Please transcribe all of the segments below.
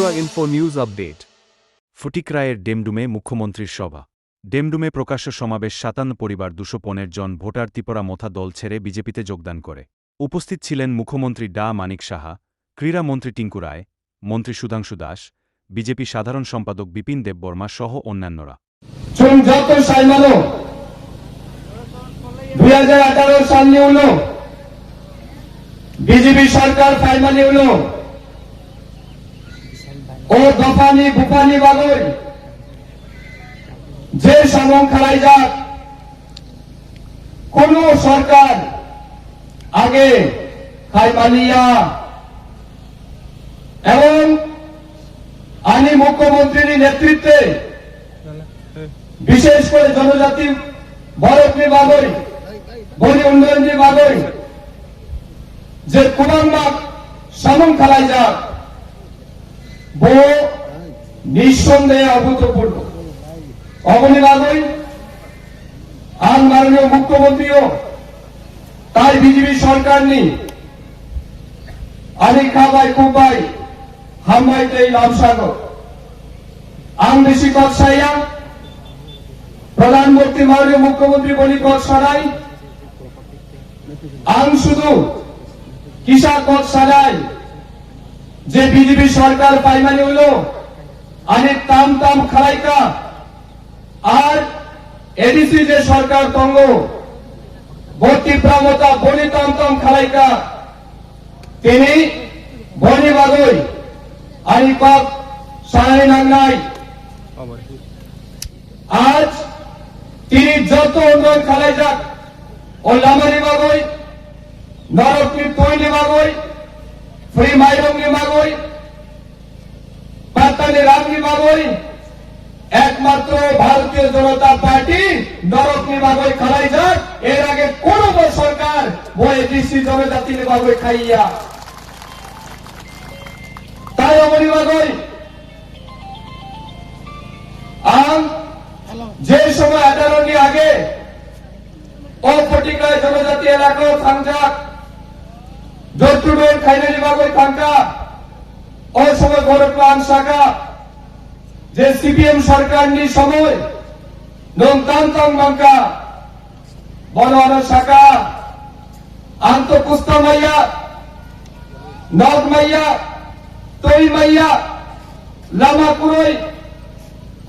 Bogura info news update. ফটিকরায়ের ডেমডুমে মুখ্যমন্ত্রীর সভা। ডেমডুমে প্রকাশ্য সমাবেশ ৫৭ পরিবার ২১৫ জন ভোটার ত্রিপুরা মথা দল ছেড়ে বিজেপিতে যোগদান করে। উপস্থিত ছিলেন মুখ্যমন্ত্রী ডা মানিক সাহা, ক্রীড়া মন্ত্রী টিঙ্কু রায়, মন্ত্রী সুধাংশু দাস, বিজেপি সাধারণ সম্পাদক বিপিন দেববর্মা সহ অন্যান্যরা। 2018 সাল নিয়ে বিজেপি সরকার ফাইমানি হলো ও দফানি বুফানি বাগৈ যে সমন খেলাই যাক কোন সরকার আগে ফাইমানিয়া এবং আনি মুখ্যমন্ত্রীর নেতৃত্বে বিশেষ করে জনজাতি বরফনি বাগৈ বনি উন্নয়নী বাগৈ যে কুমাঙ্গাক সমন খেলাই যাক নিঃসন্দেহে অভূতপূর্ব অবনী বাগৈ আর মাননীয় মুখ্যমন্ত্রীও তাই বিজেপি সরকার নি আনি খাবাই খুবাই হামাইতে লাভসাগর আম বেশি কসাইয়া প্রধানমন্ত্রী মাননীয় মুখ্যমন্ত্রী বলি কর সরাই আম শুধু কিসা কর সারাই যে বিজেপি সরকার পাইমানি হলো আনি তাম তাম খালাইকা আর এডিসি যে সরকার তঙ্গ ভর্তি প্রামতা বনি তাম তাম খালাইকা তিনি বনি বাগৈ আনি কক সারাই নাঙ্গাই আজ তিনি যত উন্নয়ন খালাই যাক ও লামারি বাগৈ নরকনি তৈনি বাগৈ ফ্রি মাইরঙ্গি বাগৈ পাতানি রামনি বাগৈ একমাত্র ভারতীয় জনতা পার্টি নরকনি বাগৈ খালাই যাক এর আগে কোন সরকার বয়ে ডিসি জনজাতির বাগৈ খাইয়া তাই অমনি বাগৈ যে সময় 18 নি আগে অপটিকায় জনজাতি এলাকা থানজাক জোরটুডোর খাইনালি বাগৈ থানকা ও সময় গরপ্লান শাখা যে সিপিএম সরকার নি সময় নং তান্তং বাঙ্কা বনওয়ানা শাখা আন্ত কুস্তা মাইয়া নগ মাইয়া তৈ মাইয়া লামা কুরই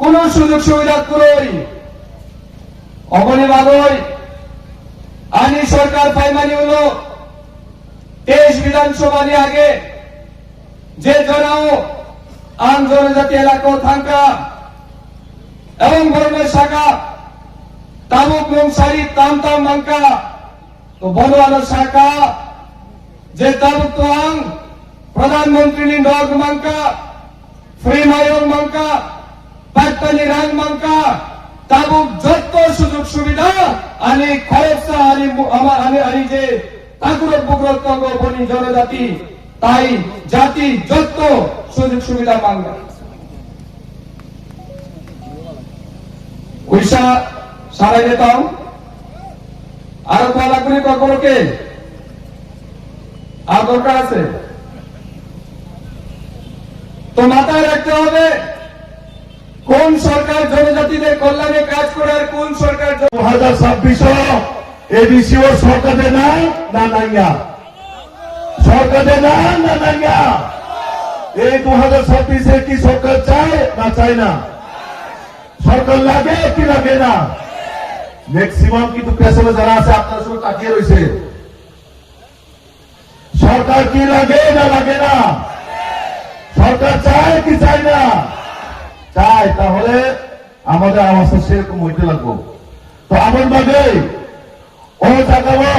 কোন সুযোগ সুবিধা কুরই অবনী বাগৈ আনি সরকার পাইমানি হলো 23 বিধানসভা নিয়ে আগে যে জনাও আন জনজাতি এলাকা থাকা এবং বর্ণের শাখা তামুক নংসারি তাম তাম মাঙ্কা তো বনওয়ালা শাখা যে তামুক তোয়াং প্রধানমন্ত্রী নগ মাঙ্কা ফ্রি মায়ং মাঙ্কা পাটপানি রাং মাঙ্কা তাবুক যত সুযোগ সুবিধা আনি খরচা আনি যে তাকুরক বুকরক তঙ্গ বনি জনজাতি তাই জাতি যত সুযোগ সুবিধা মাঙ্গা পয়সা সারাই দিতাম আরো কলাগুলি কখনকে আর দরকার আছে তো মাথায় রাখতে হবে কোন সরকার জনজাতিদের কল্যাণে কাজ করে আর কোন সরকার 2026 এডিসি ও সরকারে না নাইয়া সরকারে না নাইয়া এই 2026 কি সরকার চায় না চায় না সরকার লাগে কি লাগে না ম্যাক্সিমাম কিন্তু পেছনে যারা আছে আপনার সঙ্গে তাকিয়ে রয়েছে সরকার কি লাগে না লাগে না সরকার চায় কি চায় না চাই তাহলে আমাদের অবস্থা সেরকম হইতে লাগবো তো এমন ভাবে ও তাকাবো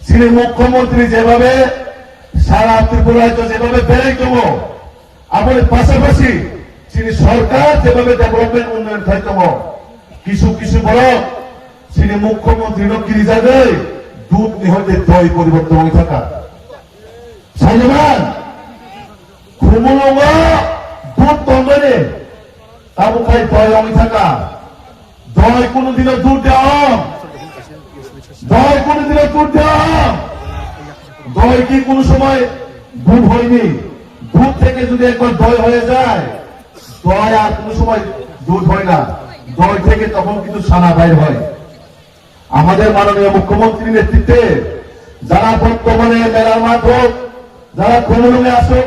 শ্রী মুখ্যমন্ত্রী যেভাবে সারা ত্রিপুরা রাজ্য যেভাবে বেড়াইত আমাদের পাশাপাশি শ্রী সরকার যেভাবে ডেভেলপমেন্ট উন্নয়ন খাইতব কিছু কিছু বড় শ্রী মুখ্যমন্ত্রী নকিরি যাবে দুধ নিহতে দই পরিবর্তন হয়ে থাকা সাইমান খুমুলঙ্গা দুধ তন্দনে তাবু খাই দয় অমি থাকা দয় কোনদিনও দুধ দেওয়া দয় কোনদিনও দুধ দেওয়া দয় কি কোন সময় দুধ হয়নি দুধ থেকে যদি একবার দই হয়ে যায়, দই আর কোনো সময় দুধ হয় না, দই থেকে তখন কিন্তু ছানা বাইর হয়। আমাদের মাননীয় মুখ্যমন্ত্রীর নেতৃত্বে যারা বর্তমানে মেলার মাঠ হোক, যারা কমলুমে আসুক,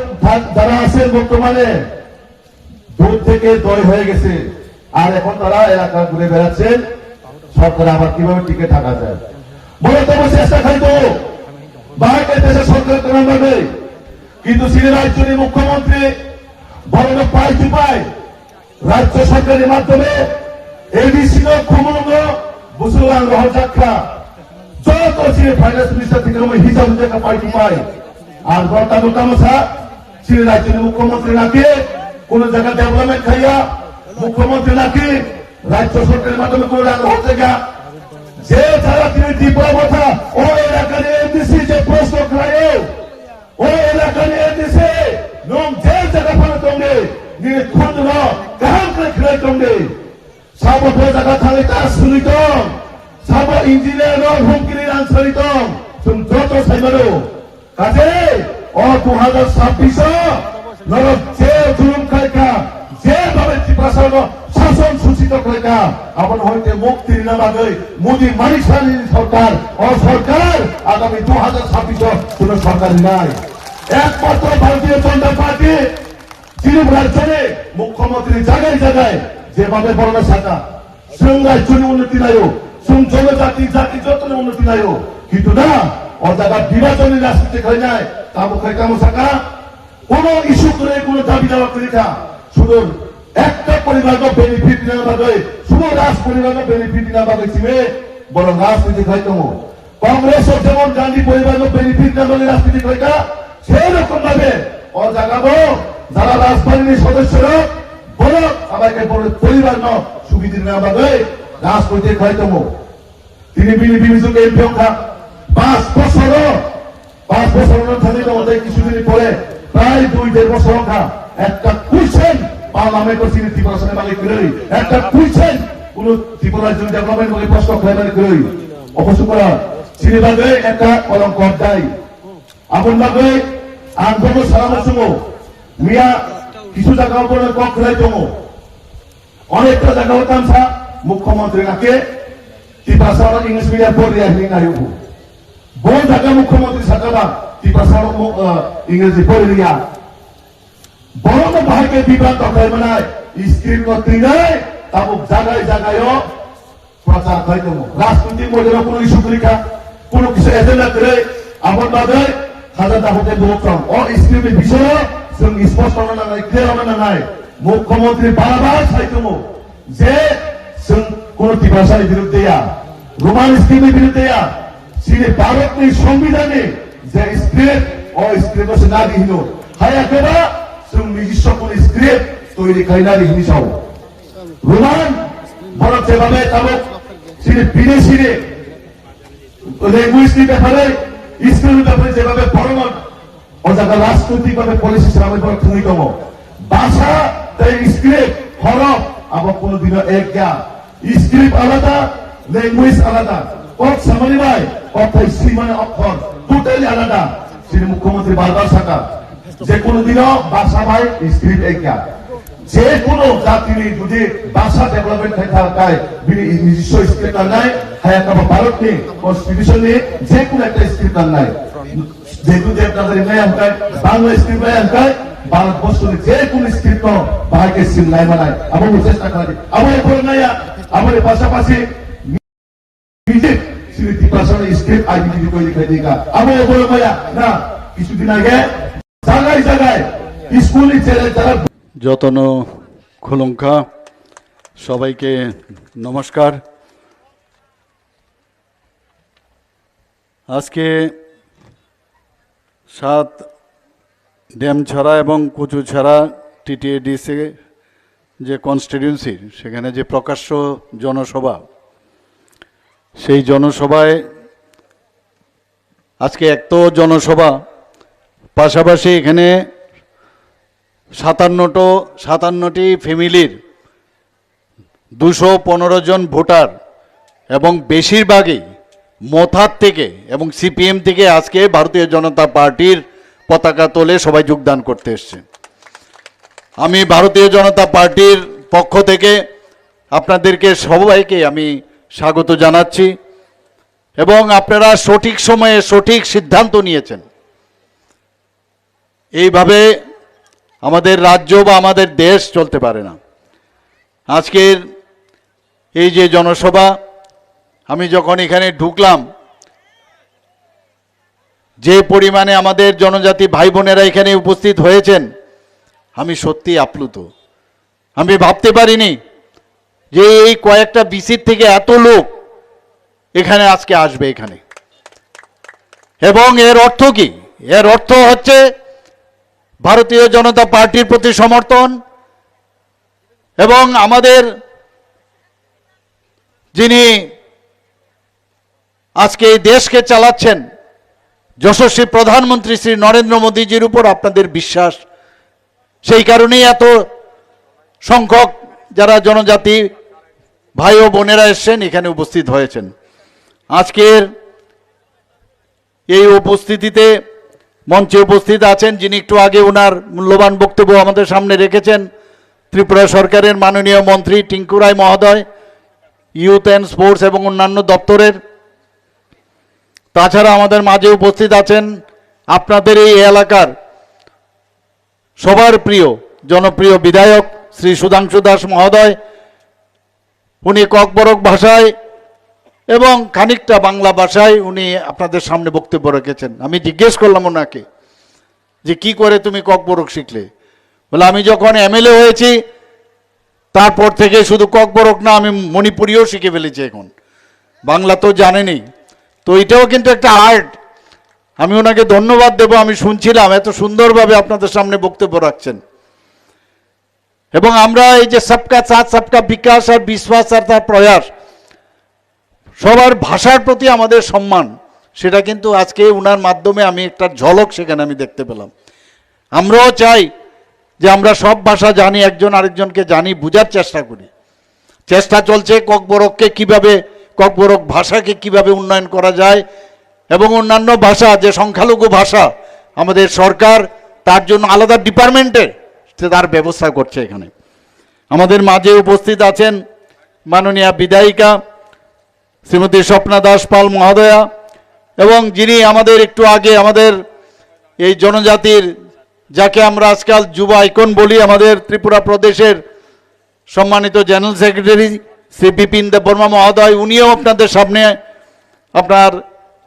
যারা আছেন বর্তমানে, দুধ থেকে দই হয়ে গেছে, আর এখন তারা এলাকা ঘুরে বেড়াচ্ছেন সরকার আবার কিভাবে টিকে থাকা যায়। বলে তবু চেষ্টা খাইতো বাইরের দেশে সরকার কেমন ভাবে, কিন্তু রাজ্যের মুখ্যমন্ত্রী বড় পায় চুপায় রাজ্য সরকারের মাধ্যমে এবিসি কমলুম মুসলমান রহল যাত্রা যত ফাইন্যান্স মিনিস্টার থেকে হিসাব দেখা পাই চুপায়, আর বর্তমান তামসা রাজ্যের মুখ্যমন্ত্রী নাকি কোন জায়গা ডেভেলপমেন্ট খাইয়া, মুখ্যমন্ত্রী নাকি রাজ্য সরকারের মাধ্যমে কোন জায়গা যে যারা তিনি ত্রিপুরা কথা ও এলাকার এমডিসি যে প্রশ্ন খায় ও এলাকার এমডিসি নোম যে জায়গা ফলে তোমরে নিয়ে খুঁজ ন কাহাম করে খেলে তোমরে সব জায়গা থাকলে তার শুনিত সব ইঞ্জিনিয়ার হুমকির আনসারিত তুমি যত সাইবারো কাজে ও 2026 নরক যে জুলুম খাইকা যেভাবে ত্রিপুরা শাসন সূচিত খাইকা আপন হইতে মুক্তির নামাগে মোদী মানিসালী সরকার ও সরকার আগামী 2026 কোন সরকার নাই, একমাত্র ভারতীয় জনতা পার্টি রাজ্যে মুখ্যমন্ত্রী জায়গায় জায়গায় যেভাবে বর্ণনা শাখা শৃঙ্গার উন্নতি নাই, জনজাতি জাতি যত উন্নতি নাই, কিন্তু না ও জায়গা নির্বাচনী রাজনীতি হয় নাই, কামু খাই কামু শাখা কোন ইস্যু করে কোন দাবি দাওয়া করে না, শুধু একটা পরিবার বেনিফিট না পাবে, শুধু রাজ পরিবার বেনিফিট না পাবে চিনে বড় রাজনীতি হয় তো কংগ্রেস যেমন গান্ধী পরিবার বেনিফিট না বলে রাজনীতি হয় না, সেই রকম ভাবে ও জায়গাবো যারা রাজবাহিনীর সদস্যরা বড় সবাইকে বড় পরিবার সুবিধা না পাবে রাজনৈতিক হয় তো তিনি বিনিযোগ এমপি সংখ্যা 5 বছর থাকলে আমাদের কিছুদিন পরে প্রায় 2-1.5 বছর সংখ্যা একটা কুইছেন পার্লামেন্ট চিনি ত্রিপুরা সঙ্গে মালিক করে একটা কুইছেন কোন ত্রিপুরার জন্য ডেভেলপমেন্ট বলে প্রশ্ন খাইবার করে অবশ্য করা চিনিবাগে একটা কলঙ্ক দেয় আপন ভাবে আন্দোলন সারানোর সময় মিয়া কিছু জায়গা উপরে কক রাই দমো অনেকটা জায়গা হতাম সা মুখ্যমন্ত্রী নাকে ত্রিপুরা ইংলিশ মিডিয়াম পড়ে আসলি না হবো বহু জায়গা মুখ্যমন্ত্রী সাকাবা ত্রিপুরা ইংরেজি পড়ে দিয়া বড় ভাইকে বিভ্রান্ত হয় মানে স্ক্রিন করতে নাই তাবুক জায়গায় জায়গায় প্রচার হয় দেবো রাজনৈতিক মধ্যে কোনো ইস্যু পরীক্ষা কোনো কিছু এজেন্ডা করে আমার বাদে হাজার দাবতে বহুক্রম ও স্ক্রিনের বিষয় স্পষ্ট না নাই ক্লিয়ার না নাই মুখ্যমন্ত্রী বারবার চাইতম যে কোন ত্রিভাষার বিরুদ্ধে রোমান স্ক্রিমের বিরুদ্ধে ভারতের সংবিধানে যে স্ক্রিপ্ট ও স্ক্রিপ্ট না দিল হাই একেবা নিজস্ব কোন স্ক্রিপ্ট তৈরি খাইনা দিহিনি চাও রোমান ভারত যেভাবে তাবক বিদেশি ল্যাঙ্গুয়েজের ব্যাপারে স্কুলের ব্যাপারে যেভাবে বড় ও জায়গা রাজনৈতিক ভাবে পলিসি সামনে ক্ষুমিতম ভাষা স্ক্রিপ্ট হরফ আবার কোনদিন এক জ্ঞান স্ক্রিপ্ট আলাদা ল্যাঙ্গুয়েজ আলাদা কত সামানি ভাই অর্থাৎ সীমানা অক্ষর টোটালি আলাদা তিনি মুখ্যমন্ত্রী বারবার থাকা যে কোনদিনও ভাষা ভাই স্ক্রিপ্ট এক জ্ঞান যে কোনো জাতির যদি ভাষা ডেভেলপমেন্ট থাকায় নিজস্ব স্ক্রিপ্ট নাই হ্যাঁ ভারত নিয়ে কনস্টিটিউশন নিয়ে যে কোনো একটা স্ক্রিপ্ট নাই যেহেতু আপনাদের বাংলা স্ক্রিপ্ট নাই ভারতবর্ষের যে কোন স্ক্রিপ্ট ভাইকে সিল নাই বানায় আমার চেষ্টা করি আমার এরপরে নাই আমার পাশাপাশি স্ক্রিপ্ট আইডেন্টিটি তৈরি করে দিকা আমার এরপরে ভাইয়া না কিছুদিন আগে জায়গায় জায়গায় স্কুলে যারা যতন খুলুঙ্কা সবাইকে নমস্কার। আজকে 7 ড্যামছড়া এবং কুচুছড়া টিটিএডিসি যে কনস্টিটিউয়েন্সি সেখানে যে প্রকাশ্য জনসভা, সেই জনসভায় আজকে এক তো জনসভা, পাশাপাশি এখানে 57টি ফ্যামিলির 215 জন ভোটার এবং বেশিরভাগই মথার থেকে এবং সিপিএম থেকে আজকে ভারতীয় জনতা পার্টির পতাকা তোলে সবাই যোগদান করতে এসছে। আমি ভারতীয় জনতা পার্টির পক্ষ থেকে আপনাদেরকে সবাইকে আমি স্বাগত জানাচ্ছি এবং আপনারা সঠিক সময়ে সঠিক সিদ্ধান্ত নিয়েছেন। এইভাবে আমাদের রাজ্য বা আমাদের দেশ চলতে পারে না। আজকের এই যে জনসভা, আমি যখন এখানে ঢুকলাম, যে পরিমাণে আমাদের জনজাতি ভাই বোনেরা এখানে উপস্থিত হয়েছেন, আমি সত্যি আপ্লুত। আমি ভাবতে পারিনি যে এই কয়েকটা বিসির থেকে এত লোক এখানে আজকে আসবে এখানে। এবং এর অর্থ কি? এর অর্থ হচ্ছে ভারতীয় জনতা পার্টির প্রতি সমর্থন এবং আমাদের যিনি আজকে এই দেশকে চালাচ্ছেন যশস্বী প্রধানমন্ত্রী শ্রী নরেন্দ্র মোদীজির উপর আপনাদের বিশ্বাস। সেই কারণেই এত সংখ্যক যারা জনজাতি ভাই ও বোনেরা এসেছেন এখানে উপস্থিত হয়েছেন। আজকের এই উপস্থিতিতে মঞ্চে উপস্থিত আছেন যিনি একটু আগে ওনার মূল্যবান বক্তব্য আমাদের সামনে রেখেছেন, ত্রিপুরা সরকারের মাননীয় মন্ত্রী টিঙ্কু রায় মহোদয়, ইউথ অ্যান্ড স্পোর্টস এবং অন্যান্য দপ্তরের। তাছাড়া আমাদের মাঝে উপস্থিত আছেন আপনাদের এই এলাকার সবার প্রিয় জনপ্রিয় বিধায়ক শ্রী সুধাংশু দাস মহোদয়। উনি ককবরক ভাষায় এবং খানিকটা বাংলা ভাষায় উনি আপনাদের সামনে বক্তব্য রেখেছেন। আমি জিজ্ঞেস করলাম ওনাকে যে কি করে তুমি ককবরক শিখলে? বলে আমি যখন এমএলএ হয়েছি তারপর থেকে শুধু ককবরক না, আমি মণিপুরিও শিখে ফেলেছি এখন। বাংলা তো জানেনি। তো এটাও কিন্তু একটা আর্ট। আমি ওনাকে ধন্যবাদ দেব। আমি শুনছিলাম এত সুন্দরভাবে আপনাদের সামনে বক্তব্য রাখছেন। এবং আমরা এই যে সবকা সাথ সবকা বিকাশ আর বিশ্বাস আর তার প্রয়াস, সবার ভাষার প্রতি আমাদের সম্মান, সেটা কিন্তু আজকে উনার মাধ্যমে আমি একটা ঝলক সেখানে আমি দেখতে পেলাম। আমরাও চাই যে আমরা সব ভাষা জানি, একজন আরেকজনকে জানি, বুঝার চেষ্টা করি। চেষ্টা চলছে ককবরককে কিভাবে, ককবরক ভাষাকে কিভাবে উন্নয়ন করা যায় এবং অন্যান্য ভাষা যে সংখ্যালঘু ভাষা আমাদের সরকার তার জন্য আলাদা ডিপার্টমেন্টের তার ব্যবস্থা করছে। এখানে আমাদের মাঝে উপস্থিত আছেন মাননীয়া বিধায়িকা শ্রীমতী স্বপ্না দাস পাল মহোদয়া এবং যিনি আমাদের একটু আগে আমাদের এই জনজাতির যাকে আমরা আজকাল যুব আইকন বলি, আমাদের ত্রিপুরা প্রদেশের সম্মানিত জেনারেল সেক্রেটারি শ্রী বিপিন দেববর্মা মহোদয়, উনিও আপনাদের সামনে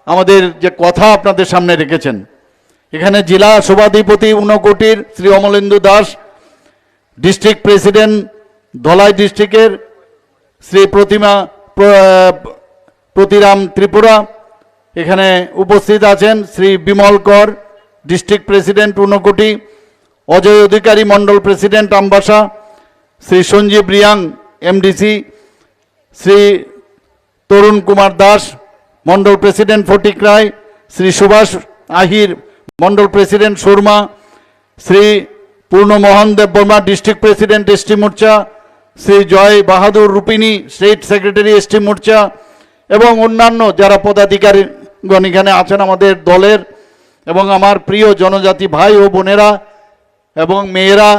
আমাদের যে কথা আপনাদের সামনে রেখেছেন। এখানে জেলা সভাধিপতি ঊনকোটির শ্রী অমলেন্দু দাস, ডিস্ট্রিক্ট প্রেসিডেন্ট ধলাই ডিস্ট্রিক্টের শ্রী প্রতিরাম ত্রিপুরা, এখানে উপস্থিত আছেন Shri Bimal Kar, district president Unakoti, Ajay Adhikari mandal president Ambassa, Shri Sanjib Reang MDC, Shri Tarun Kumar Das mandal president Fatikroy, Shri Subhash Ahir mandal president Surma, Shri Purnamohan Debbarma district president ST Morcha, Shri Joy Bahadur Rupini state secretary ST Morcha এবং অন্যান্য যারা পদাধিকারীগণ এখানে আছেন আমাদের দলের, এবং আমার প্রিয় জনজাতি ভাই ও বোনেরা এবং মেয়েরা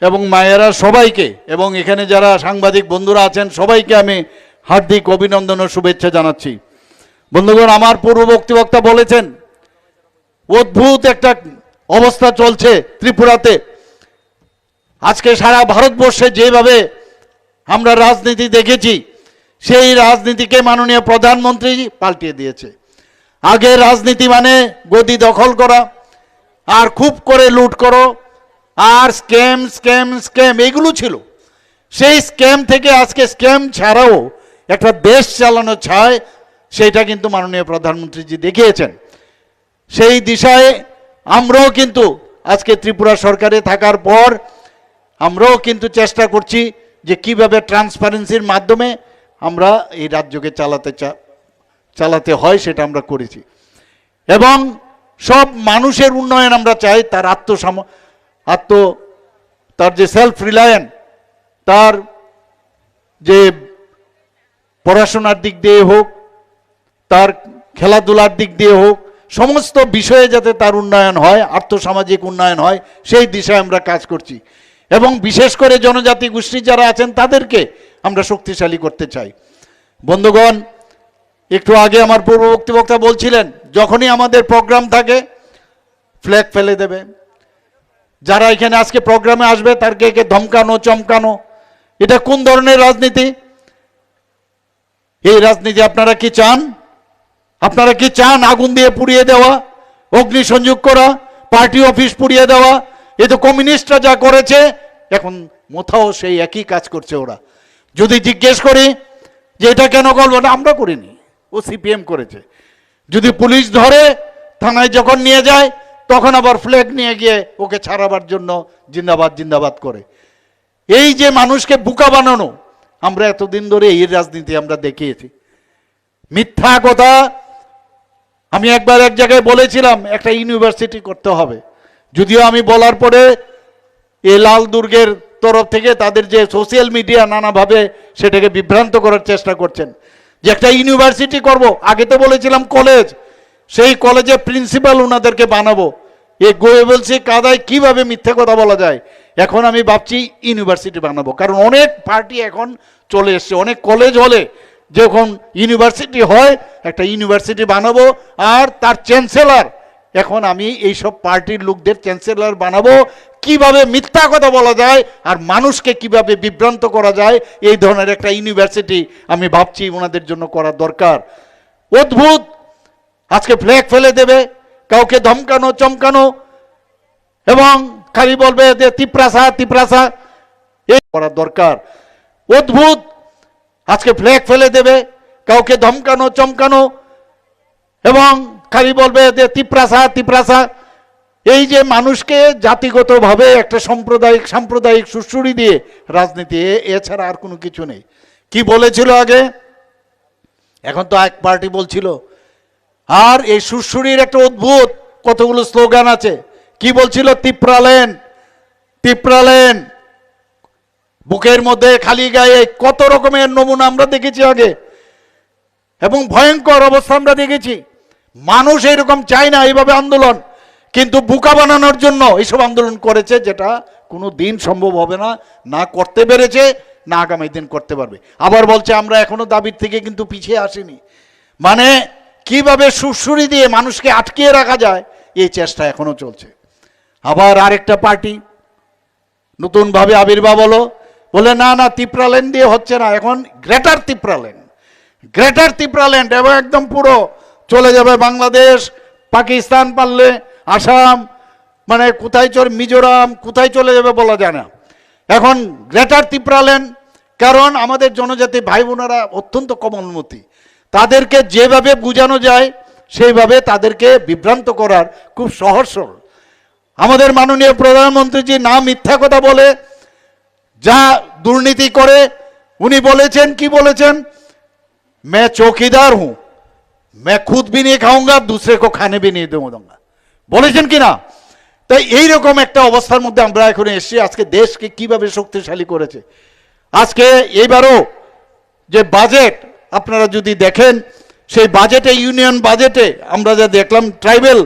এবং মায়েরা সবাইকে, এবং এখানে যারা সাংবাদিক বন্ধুরা আছেন সবাইকে আমি হার্দিক অভিনন্দন ও শুভেচ্ছা জানাচ্ছি। বন্ধুগণ, আমার পূর্ববর্তী বক্তা বলেছেন অদ্ভুত একটা অবস্থা চলছে ত্রিপুরাতে। আজকে সারা ভারতবর্ষে যেভাবে আমরা রাজনীতি দেখেছি, সেই রাজনীতিকে মাননীয় প্রধানমন্ত্রী পাল্টিয়ে দিয়েছে। আগে রাজনীতি মানে গদি দখল করা আর খুব করে লুট করো আর স্ক্যাম স্ক্যাম স্ক্যাম, এগুলো ছিল। সেই স্ক্যাম থেকে আজকে স্ক্যাম ছাড়াও একটা দেশ চালানো চায়, সেইটা কিন্তু মাননীয় প্রধানমন্ত্রীজি দেখিয়েছেন। সেই দিশায় আমরাও কিন্তু আজকে ত্রিপুরা সরকারে থাকার পর আমরাও কিন্তু চেষ্টা করছি যে কিভাবে ট্রান্সপারেন্সির মাধ্যমে আমরা এই রাজ্যকে চালাতে হয়, সেটা আমরা করেছি। এবং সব মানুষের উন্নয়ন আমরা চাই, তার তার যে সেলফ রিলায়েন্ট, তার যে পড়াশোনার দিক দিয়ে হোক, তার খেলাধুলার দিক দিয়ে হোক, সমস্ত বিষয়ে যাতে তার উন্নয়ন হয়, আর্থসামাজিক উন্নয়ন হয়, সেই দিশায় আমরা কাজ করছি। এবং বিশেষ করে জনজাতি গোষ্ঠী যারা আছেন তাদেরকে আমরা শক্তিশালী করতে চাই। বন্ধুগণ, একটু আগে আমার পূর্ববর্তী বক্তা বলছিলেন, যখনই আমাদের প্রোগ্রাম থাকে ফ্ল্যাগ ফেলে দেবে। যারা এখানে আজকে প্রোগ্রামে আসবে তাদেরকে একে ধমকানো, চমকানো, এটা কোন ধরনের রাজনীতি? এই রাজনীতি আপনারা কি চান? আপনারা কি চান আগুন দিয়ে পুড়িয়ে দেওয়া, অগ্নিসংযোগ করা, পার্টি অফিস পুড়িয়ে দেওয়া? এ তো কমিউনিস্টরা যা করেছে, এখন মোথাও সেই একই কাজ করছে ওরা। যদি জিজ্ঞেস করি যে এটা কেন করবো না, আমরা করিনি, ও সিপিএম করেছে। যদি পুলিশ ধরে থানায় যখন নিয়ে যায় তখন আবার ফ্ল্যাগ নিয়ে গিয়ে ওকে ছাড়াবার জন্য জিন্দাবাদ জিন্দাবাদ করে। এই যে মানুষকে বোকা বানানো, আমরা এতদিন ধরে এই রাজনীতি আমরা দেখিয়েছি। মিথ্যা কথা। আমি একবার এক জায়গায় বলেছিলাম একটা ইউনিভার্সিটি করতে হবে, যদিও আমি বলার পরে এই লাল দুর্গের তরফ থেকে তাদের যে সোশ্যাল মিডিয়া নানাভাবে সেটাকে বিভ্রান্ত করার চেষ্টা করছেন যে একটা ইউনিভার্সিটি করব। আগে তো বলেছিলাম কলেজ, সেই কলেজে প্রিন্সিপাল ওনাদেরকে বানাবো। এই গোয়েবলসি কাদায় কিভাবে মিথ্যে কথা বলা যায়, এখন আমি ভাবছি ইউনিভার্সিটি বানাবো। কারণ অনেক পার্টি এখন চলে এসছে, অনেক কলেজ হলে যখন ইউনিভার্সিটি হয় একটা ইউনিভার্সিটি বানাবো। আর তার চ্যান্সেলর, এখন আমি এইসব পার্টির লোকদের চ্যান্সেলর বানাবো। কিভাবে মিথ্যা কথা বলা যায় আর মানুষকে কিভাবে বিভ্রান্ত করা যায়, এই ধরনের একটা ইউনিভার্সিটি আমি ভাবছি ওনাদের জন্য করা দরকার। অদ্ভুত, আজকে ফ্ল্যাগ ফেলে দেবে, কাউকে ধমকানো, চমকানো, এবং খালি বলবে যে তিপ্রাসা তিপ্রাসা, এই করা দরকার। অদ্ভুত, আজকে ফ্ল্যাগ ফেলে দেবে, কাউকে ধমকানো, চমকানো, এবং খালি বলবে যে তিপ্রাসা তিপ্রাসা। এই যে মানুষকে জাতিগতভাবে একটা সাম্প্রদায়িক সুড়সুড়ি দিয়ে রাজনীতি, এছাড়া আর কোনো কিছু নেই। কি বলেছিল আগে, এখন তো এক পার্টি বলছিল। আর এই সুড়সুড়ির একটা অদ্ভুত কতগুলো স্লোগান আছে। কি বলছিল? তিপ্রালেন তিপ্রালেন, বুকের মধ্যে খালি গায়ে, কত রকমের নমুনা আমরা দেখেছি আগে, এবং ভয়ঙ্কর অবস্থা আমরা দেখেছি। মানুষ এরকম চায় না এইভাবে আন্দোলন, কিন্তু বোকা বানানোর জন্য এইসব আন্দোলন করেছে, যেটা কোনো দিন সম্ভব হবে না, না করতে পেরেছে, না আগামী দিন করতে পারবে। আবার বলছে আমরা এখনো দাবির থেকে কিন্তু পিছিয়ে আসিনি। মানে কিভাবে সুড়সুড়ি দিয়ে মানুষকে আটকিয়ে রাখা যায়, এই চেষ্টা এখনো চলছে। আবার আরেকটা পার্টি নতুনভাবে আবির্ভাব হলো, বলে না না তিপ্রাল্যান্ড দিয়ে হচ্ছে না, এখন গ্রেটার তিপ্রাল্যান্ড, গ্রেটার তিপ্রাল্যান্ড, এবং একদম পুরো চলে যাবে বাংলাদেশ, পাকিস্তান, পারলে আসাম, মানে কোথায় মিজোরাম, কোথায় চলে যাবে বলা যায় না। এখন গ্রেটার তিপ্রাল্যান্ড, কারণ আমাদের জনজাতি ভাই বোনেরা অত্যন্ত কোমলমতি, তাদেরকে যেভাবে বোঝানো যায় সেইভাবে তাদেরকে বিভ্রান্ত করার খুব সহজ সরল। আমাদের মাননীয় প্রধানমন্ত্রীজি না মিথ্যা কথা বলে, যা দুর্নীতি করে, উনি বলেছেন, কি বলেছেন? मैं चौकीदार हूं, मैं खुद भी नहीं खाऊंगा, दूसरे को खाने भी नहीं दूंगा, বলেছেন কিনা? তাই এইরকম একটা অবস্থার মধ্যে আমরা এখন এসেছি। আজকে দেশকে কিভাবে শক্তিশালী করেছে। আজকে এইবারও যে বাজেট আপনারা যদি দেখেন, সেই বাজেটে, ইউনিয়ন বাজেটে আমরা যা দেখলাম, ট্রাইবেল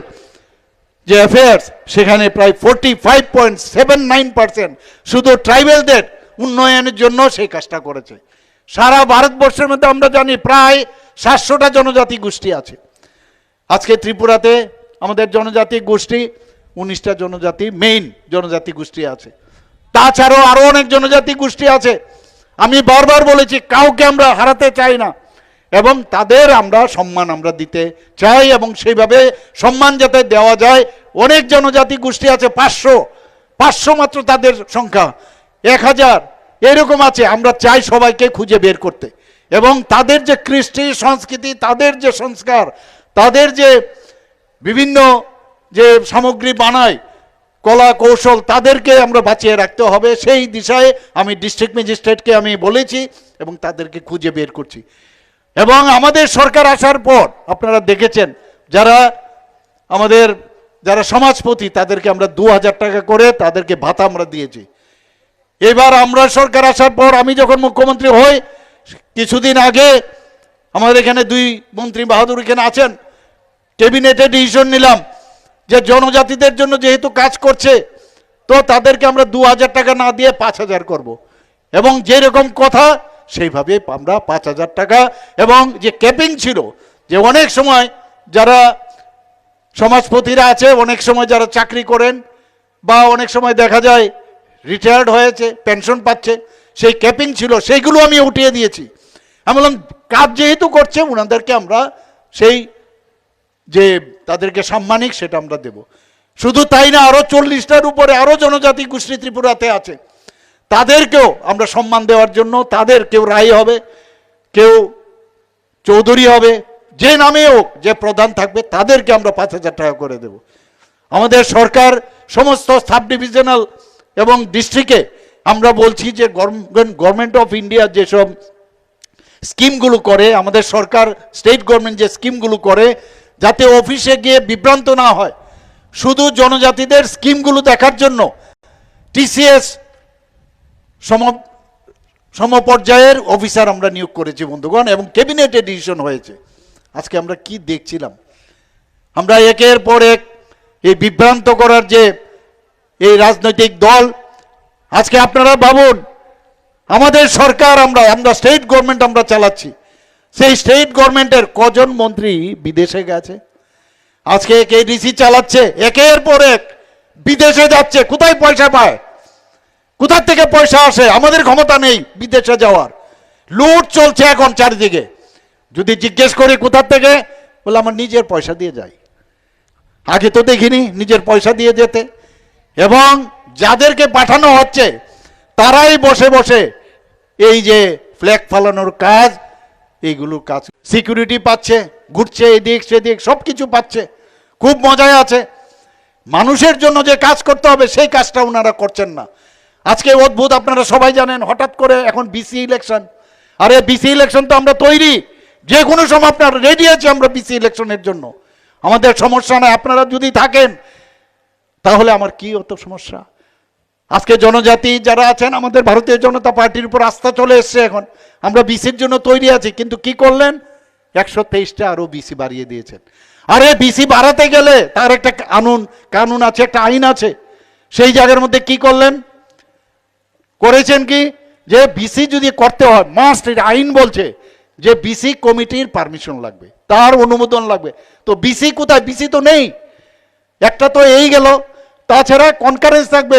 যে অ্যাফেয়ার্স, সেখানে প্রায় 45.79% শুধু ট্রাইবেলদের উন্নয়নের জন্য সেই কাজটা করেছে। সারা ভারতবর্ষের মধ্যে আমরা জানি প্রায় 700টা জনজাতি গোষ্ঠী আছে। আজকে ত্রিপুরাতে আমাদের জনজাতি গোষ্ঠী 19টা জনজাতি, মেইন জনজাতি গোষ্ঠী আছে। তাছাড়াও আরো অনেক জনজাতি গোষ্ঠী আছে। আমি বারবার বলেছি, কাউকে আমরা হারাতে চাই না, এবং তাদের আমরা সম্মান আমরা দিতে চাই, এবং সেইভাবে সম্মান যাতে দেওয়া যায়। অনেক জনজাতি গোষ্ঠী আছে, 500 মাত্র তাদের সংখ্যা, 1000 এরকম আছে। আমরা চাই সবাইকে খুঁজে বের করতে, এবং তাদের যে কৃষ্টি সংস্কৃতি, তাদের যে সংস্কার, তাদের যে বিভিন্ন যে সামগ্রী বানায়, কলা কৌশল, তাদেরকে আমরা বাঁচিয়ে রাখতে হবে। সেই দিশায় আমি ডিস্ট্রিক্ট ম্যাজিস্ট্রেটকে আমি বলেছি, এবং তাদেরকে খুঁজে বের করছি। এবং আমাদের সরকার আসার পর আপনারা দেখেছেন, যারা সমাজপতি, তাদেরকে আমরা 2000 টাকা করে তাদেরকে ভাতা আমরা দিয়েছি। এবার আমরা সরকার আসার পর, আমি যখন মুখ্যমন্ত্রী হই, কিছুদিন আগে আমাদের এখানে 2 মন্ত্রী বাহাদুর এখানে আছেন, ক্যাবিনেটে ডিসিশন নিলাম যে জনজাতিদের জন্য যেহেতু কাজ করছে, তো তাদেরকে আমরা 2,000 টাকা না দিয়ে 5,000 করব। এবং যেরকম কথা সেইভাবে আমরা 5,000 টাকা, এবং যে ক্যাপিং ছিল যে অনেক সময় যারা সমাজপতিরা আছে, অনেক সময় যারা চাকরি করেন বা অনেক সময় দেখা যায় রিটায়ার্ড হয়েছে, পেনশন পাচ্ছে, সেই ক্যাপিং ছিল সেইগুলো আমি উঠিয়ে দিয়েছি। আমি বললাম কাজ যেহেতু করছে ওনাদেরকে আমরা সেই যে তাদেরকে সাম্মানিক সেটা আমরা দেব। শুধু তাই না, আরো 40টার উপরে আরো জনজাতি গোষ্ঠী ত্রিপুরাতে আছে, তাদেরকেও আমরা সম্মান দেওয়ার জন্য, তাদের কেউ রায় হবে, কেউ চৌধুরী হবে, যে নামে হোক, যে প্রধান থাকবে তাদেরকে আমরা 5,000 টাকা করে দেব। আমাদের সরকার সমস্ত সাব ডিভিশনাল এবং ডিস্ট্রিক্টে আমরা বলছি যে গভর্নমেন্ট অফ ইন্ডিয়া যেসব স্কিমগুলো করে, আমাদের সরকার স্টেট গভর্নমেন্ট যে স্কিমগুলো করে, যাতে অফিসে গিয়ে বিভ্রান্ত না হয়, শুধু জনজাতিদের স্কিমগুলো দেখার জন্য টিসিএস সমপর্যায়ের অফিসার আমরা নিয়োগ করেছি বন্ধুগণ, এবং ক্যাবিনেটে ডিসিশন হয়েছে। আজকে আমরা কি দেখছিলাম, আমরা একের পর এক এই বিভ্রান্ত করার যে এই রাজনৈতিক দল, আজকে আপনারা ভাবুন আমাদের সরকার, আমরা স্টেট গভর্নমেন্ট আমরা চালাচ্ছি, সেই স্টেট গভর্নমেন্টের কজন মন্ত্রী বিদেশে গেছে, আজকে কেডিসি চালাচ্ছে, একের পর এক বিদেশে যাচ্ছে। কোথায় পয়সা পায়, কোথা থেকে পয়সা আসে? আমাদের ক্ষমতা নেই বিদেশে যাওয়ার, লুট চলছে এখন চারিদিকে। যদি জিজ্ঞেস করি কোথা থেকে, বলে আমার নিজের পয়সা দিয়ে যাই। আগে তো দেখিনি নিজের পয়সা দিয়ে যেতে। এবং যাদেরকে পাঠানো হচ্ছে তারাই বসে বসে এই যে ফ্ল্যাগ ফালানোর কাজ, এইগুলো কাজ, সিকিউরিটি পাচ্ছে, ঘুরছে এদিক সেদিক, সব কিছু পাচ্ছে, খুব মজায় আছে। মানুষের জন্য যে কাজ করতে হবে সেই কাজটা ওনারা করছেন না। আজকে অদ্ভুত, আপনারা সবাই জানেন, হঠাৎ করে এখন বিসি ইলেকশন। আরে বিসি ইলেকশন তো আমরা তৈরি, যে কোনো সময় আপনার রেডি আছে আমরা বিসি ইলেকশনের জন্য, আমাদের সমস্যা নাই। আপনারা যদি থাকেন তাহলে আমার কি অত সমস্যা? আজকে জনজাতি যারা আছেন, আমাদের ভারতীয় জনতা পার্টির উপর আস্থা চলে এসছে, এখন আমরা বিসির জন্য তৈরি আছি। কিন্তু কি করলেন, 123টা আরো বিসি বাড়িয়ে দিয়েছেন। আরে বিসি বাড়াতে গেলে তার একটা কানুন আছে, একটা আইন আছে। সেই জায়গার মধ্যে কি করলেন, করেছেন কি, যে বিসি যদি করতে হয় মাস্ট, আইন বলছে যে বিসি কমিটির পারমিশন লাগবে, তার অনুমোদন লাগবে। তো বিসি কোথায়? বিসি তো নেই। একটা তো এই গেল, তাছাড়া কনকারেন্স থাকবে,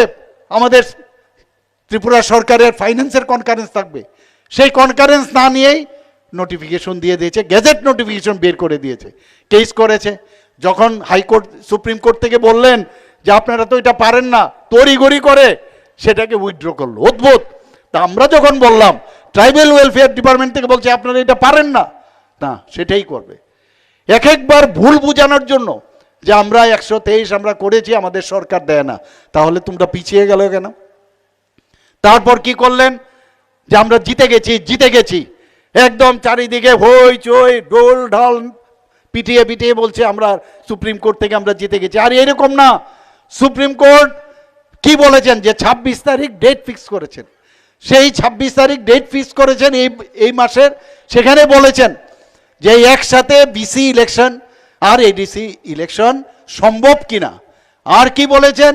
আমাদের ত্রিপুরা সরকারের ফাইন্যান্সের কনকারেন্স থাকবে, সেই কনকারেন্স না নিয়েই নোটিফিকেশন দিয়ে দিয়েছে, গেজেট নোটিফিকেশন বের করে দিয়েছে, কেস করেছে। যখন হাইকোর্ট সুপ্রিম কোর্ট থেকে বললেন যে আপনারা তো এটা পারেন না, তড়িঘড়ি করে সেটাকে উইথড্র করলো। অদ্ভুত। তা আমরা যখন বললাম, ট্রাইবাল ওয়েলফেয়ার ডিপার্টমেন্ট থেকে বলছে আপনারা এটা পারেন না, না সেটাই করবে। এক একবার ভুল বুঝানোর জন্য যে আমরা 123 আমরা করেছি, আমাদের সরকার দেয় না, তাহলে তোমরা পিছিয়ে গেল কেন? তারপর কি করলেন, যে আমরা জিতে গেছি, একদম চারিদিকে হই চই ডোল ঢাল পিটিয়ে পিটিয়ে বলছে আমরা সুপ্রিম কোর্ট থেকে আমরা জিতে গেছি। আর এরকম না, সুপ্রিম কোর্ট কি বলেছেন, যে 26 তারিখ ডেট ফিক্স করেছেন, সেই 26 তারিখ ডেট ফিক্স করেছেন এই মাসের। সেখানে বলেছেন যে একসাথে বিসি ইলেকশন আর এডিসি ইলেকশন সম্ভব কিনা। আর কি বলেছেন,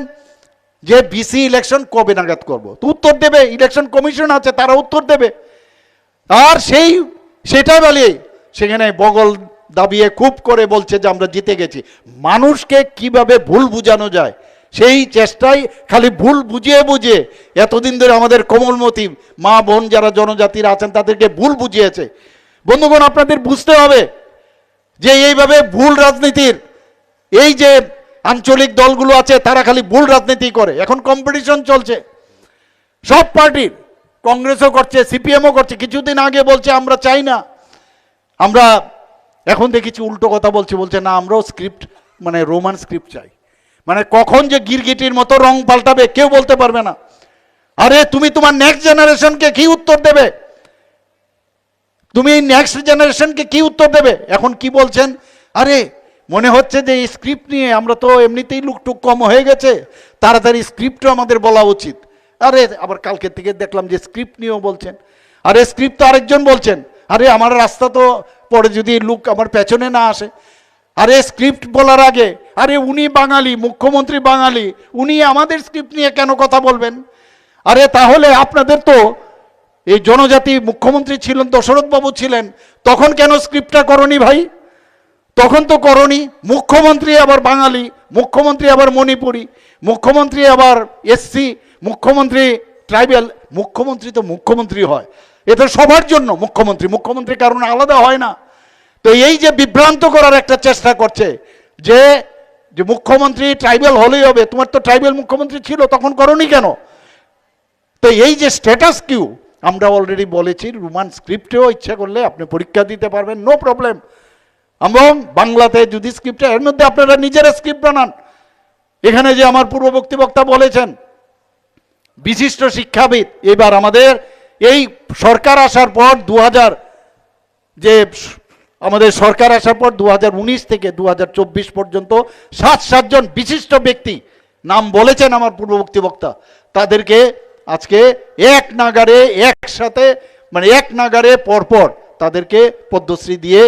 যে বিসি ইলেকশন কবে নাগাদ করব, তো উত্তর দেবে, ইলেকশন কমিশন আছে, তারা উত্তর দেবে। আর সেটা বলে সেখানে বগল দাবিয়ে খুব করে বলছে যে আমরা জিতে গেছি। মানুষকে কিভাবে ভুল বুঝানো যায় সেই চেষ্টাই, খালি ভুল বুঝিয়ে বুঝিয়ে এতদিন ধরে আমাদের কোমলমতি মা বোন যারা জনজাতিরা আছেন তাদেরকে ভুল বুঝিয়েছে। বন্ধুগণ, আপনাদের বুঝতে হবে যে এইভাবে ভুল রাজনীতির, এই যে আঞ্চলিক দলগুলো আছে তারা খালি ভুল রাজনীতি করে। এখন কম্পিটিশন চলছে সব পার্টির, কংগ্রেসও করছে, সিপিএমও করছে। কিছুদিন আগে বলছে আমরা চাই না, আমরা এখন দেখেছি উল্টো কথা বলছে না আমরাও স্ক্রিপ্ট, মানে রোমান স্ক্রিপ্ট চাই। মানে কখন যে গিরগিটির মতো রং পাল্টাবে কেউ বলতে পারবে না। আরে তুমি তোমার নেক্সট জেনারেশনকে কি উত্তর দেবে? তুমি নেক্সট জেনারেশনকে কি উত্তর দেবে? এখন কি বলছেন, আরে মনে হচ্ছে যে এই স্ক্রিপ্ট নিয়ে আমরা তো এমনিতেই লুকটুক কম হয়ে গেছে, তাড়াতাড়ি স্ক্রিপ্টও আমাদের বলা উচিত। আরে আবার কালকে থেকে দেখলাম যে স্ক্রিপ্ট নিয়েও বলছেন। আরে স্ক্রিপ্ট তো আরেকজন বলছেন, আরে আমার রাস্তা তো পরে যদি লুক আমার পেছনে না আসে। আরে স্ক্রিপ্ট বলার আগে, আরে উনি বাঙালি, মুখ্যমন্ত্রী বাঙালি, উনি আমাদের স্ক্রিপ্ট নিয়ে কেন কথা বলবেন? আরে তাহলে আপনাদের তো এই জনজাতি মুখ্যমন্ত্রী ছিলেন, দশরথ বাবু ছিলেন, তখন কেন স্ক্রিপ্টটা করনি ভাই? তখন তো করনি। মুখ্যমন্ত্রী আবার বাঙালি, মুখ্যমন্ত্রী আবার মণিপুরি, মুখ্যমন্ত্রী আবার এসসি, মুখ্যমন্ত্রী ট্রাইবেল, মুখ্যমন্ত্রী তো মুখ্যমন্ত্রী হয়, এটা সবার জন্য মুখ্যমন্ত্রী, মুখ্যমন্ত্রী কারণ আলাদা হয় না। তো এই যে বিভ্রান্ত করার একটা চেষ্টা করছে যে যে মুখ্যমন্ত্রী ট্রাইবেল হলেই হবে, তোমার তো ট্রাইবেল মুখ্যমন্ত্রী ছিল, তখন করনি কেন? তো এই যে স্ট্যাটাস কিউ, আমরা অলরেডি বলেছি রোমান স্ক্রিপ্টেও ইচ্ছা করলে আপনি পরীক্ষা দিতে পারবেন, নো প্রবলেম। এবং বাংলাতে যদি স্ক্রিপ্টে, এর মধ্যে আপনারা নিজেরা স্ক্রিপ্ট বানান। এখানে যে আমার পূর্ববর্তী বক্তা বলেছেন বিশিষ্ট শিক্ষাবিদ, এবার আমাদের এই সরকার আসার পর আমাদের সরকার আসার পর 2019 থেকে 2024 পর্যন্ত 7 জন বিশিষ্ট ব্যক্তি নাম বলেছেন আমার পূর্ববর্তী বক্তা, তাদেরকে আজকে এক নাগারে একসাথে, মানে এক নাগারে পরপর তাদেরকে পদ্মশ্রী দিয়ে,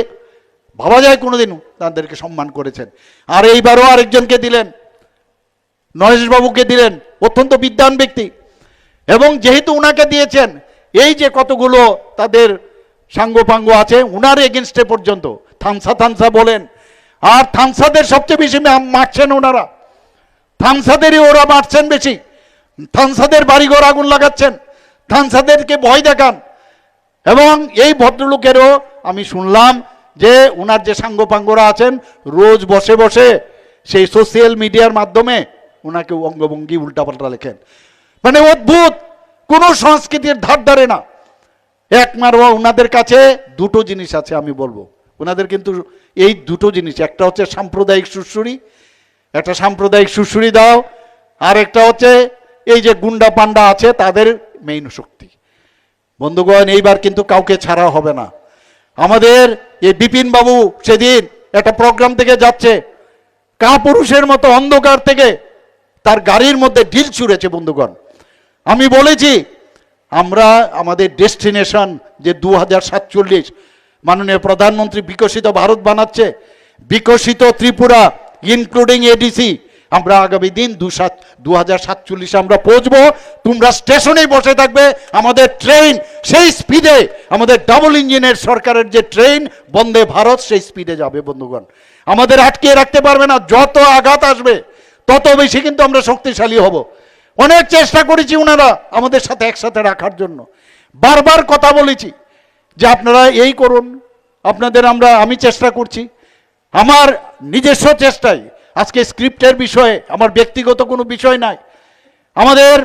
ভাবা যায় কোনোদিন, তাদেরকে সম্মান করেছেন। আর এইবারও আরেকজনকে দিলেন, নরেশবাবুকে দিলেন, অত্যন্ত বিদ্বান ব্যক্তি। এবং যেহেতু উনাকে দিয়েছেন, এই যে কতগুলো তাদের সাঙ্গপাঙ্গ আছে উনার এগেনস্টে পর্যন্ত থানসা বলেন, আর থানসাদের সবচেয়ে বেশি মারছেন ওনারা, থানসাদেরই ওরা মারছেন বেশি, থানসাদের বাড়িঘর আগুন লাগাচ্ছেন, থানসাদেরকে ভয় দেখান। এবং এই ভদ্রলোকেরও আমি শুনলাম যে ওনার যে সাঙ্গপাঙ্গরা আছেন রোজ বসে বসে সেই সোশ্যাল মিডিয়ার মাধ্যমে ওনাকে অঙ্গভঙ্গি উল্টাপাল্টা লেখেন, মানে অদ্ভুত, কোনো সংস্কৃতির ধার ধারে না। একমাত্র ওনাদের কাছে দুটো জিনিস আছে আমি বলবো, ওনাদের কিন্তু এই দুটো জিনিস, একটা হচ্ছে সাম্প্রদায়িক সুশ্রুরি, একটা সাম্প্রদায়িক সুশ্রুরি দাও, আর একটা হচ্ছে এই যে গুন্ডা পান্ডা আছে তাদের মেইন শক্তি। বন্ধুগণ, এইবার কিন্তু কাউকে ছাড়া হবে না। আমাদের এই বিপিন বাবু সেদিন একটা প্রোগ্রাম থেকে যাচ্ছে, কাপুরুষের মতো অন্ধকার থেকে তার গাড়ির মধ্যে ঢিল ছুঁড়েছে। বন্ধুগণ, আমি বলেছি আমরা আমাদের ডেস্টিনেশন যে 2047 মাননীয় প্রধানমন্ত্রী বিকশিত ভারত বানাচ্ছে, বিকশিত ত্রিপুরা ইনক্লুডিং এডিসি, আমরা আগামী দিন 2047 আমরা পৌঁছবো। তোমরা স্টেশনেই বসে থাকবে, আমাদের ট্রেন সেই স্পিডে, আমাদের ডাবল ইঞ্জিনের সরকারের যে ট্রেন বন্দে ভারত সেই স্পিডে যাবে। বন্ধুগণ, আমাদের আটকে রাখতে পারবে না, যত আঘাত আসবে তত বেশি কিন্তু আমরা শক্তিশালী হব। অনেক চেষ্টা করেছি ওনারা আমাদের সাথে একসাথে রাখার জন্য, বারবার কথা বলেছি যে আপনারা এই করুন, আপনাদের আমি চেষ্টা করছি আমার নিজস্ব চেষ্টায়। আজকে স্ক্রিপ্টের বিষয়ে আমার ব্যক্তিগত কোনো বিষয় নাই, আমাদের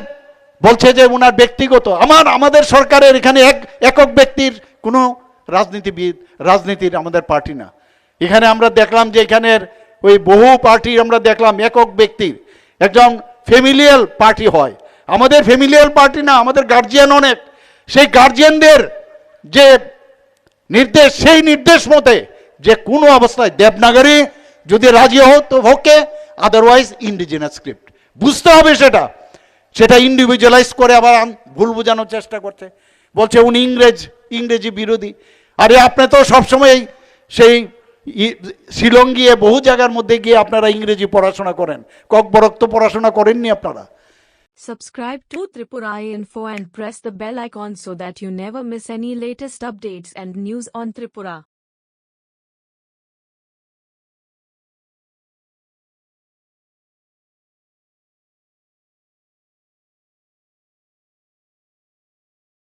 বলছে যে ওনার ব্যক্তিগত, আমাদের সরকারের এখানে একক ব্যক্তির কোনো রাজনীতির আমাদের পার্টি না। এখানে আমরা দেখলাম যে এখানের ওই বহু পার্টি আমরা দেখলাম একক ব্যক্তির, একজন ফ্যামিলিয়াল পার্টি হয়। আমাদের ফ্যামিলিয়াল পার্টি না, আমাদের গার্জিয়ান অনেক, সেই গার্জিয়ানদের যে নির্দেশ, সেই নির্দেশ মতে যে কোনো অবস্থায় দেবনাগরী যদি রাজি হতো ওকে, আদারওয়াইজ ইন্ডিজিনাস স্ক্রিপ্ট বুঝতে হবে, সেটা ইন্ডিভিজুয়ালাইজ করে আবার ভুল বোঝানোর চেষ্টা করছে, বলছে উনি ইংরেজি বিরোধী। আরে আপনি তো সবসময় সেই শিলং গিয়ে বহু জায়গার মধ্যে গিয়ে আপনারা ইংরেজি পড়াশোনা করেন, ককবরক তো পড়াশোনা করেননি আপনারা। Subscribe to Tripura Info and press the bell icon so that you never miss any latest updates and news on Tripura.